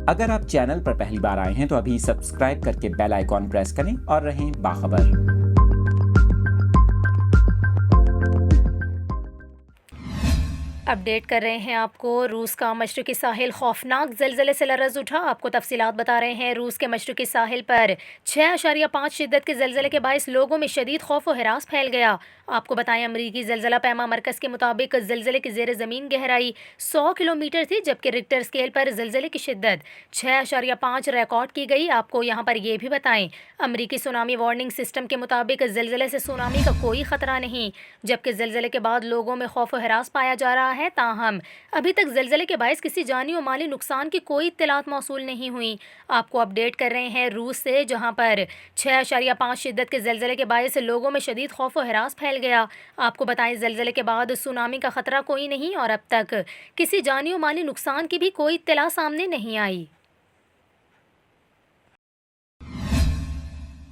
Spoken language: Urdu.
اگر آپ چینل پر پہلی بار آئے ہیں تو ابھی سبسکرائب کر کے بیل آئیکن پریس کریں اور رہیں باخبر۔ اپڈیٹ کر رہے ہیں آپ کو۔ روس کا مشرقی ساحل خوفناک زلزلے سے لرز اٹھا۔ آپ کو تفصیلات بتا رہے ہیں۔ روس کے مشرقی ساحل پر 6.5 شدت کے زلزلے کے باعث لوگوں میں شدید خوف و ہراس پھیل گیا۔ آپ کو بتائیں امریکی زلزلہ پیما مرکز کے مطابق زلزلے کی زیر زمین گہرائی 100 کلومیٹر تھی، جبکہ ریکٹر اسکیل پر زلزلے کی شدت 6.5 ریکارڈ کی گئی۔ آپ کو یہاں پر یہ بھی بتائیں امریکی سونامی وارننگ سسٹم کے مطابق زلزلے سے سونامی کا کوئی خطرہ نہیں، جبکہ زلزلے کے بعد لوگوں میں خوف و ہراس پایا جا رہا ہے۔ تاہم ابھی تک زلزلے کے باعث کسی جانی و مالی نقصان کی کوئی اطلاعات موصول نہیں ہوئی۔ آپ کو اپڈیٹ کر رہے ہیں روس سے، جہاں پر 6.5 شدت کے زلزلے کے باعث لوگوں میں شدید خوف و ہراس پھیل گیا۔ آپ کو بتائیں زلزلے کے بعد سونامی کا خطرہ کوئی نہیں اور اب تک کسی جانی و مالی نقصان کی بھی کوئی اطلاع سامنے نہیں آئی۔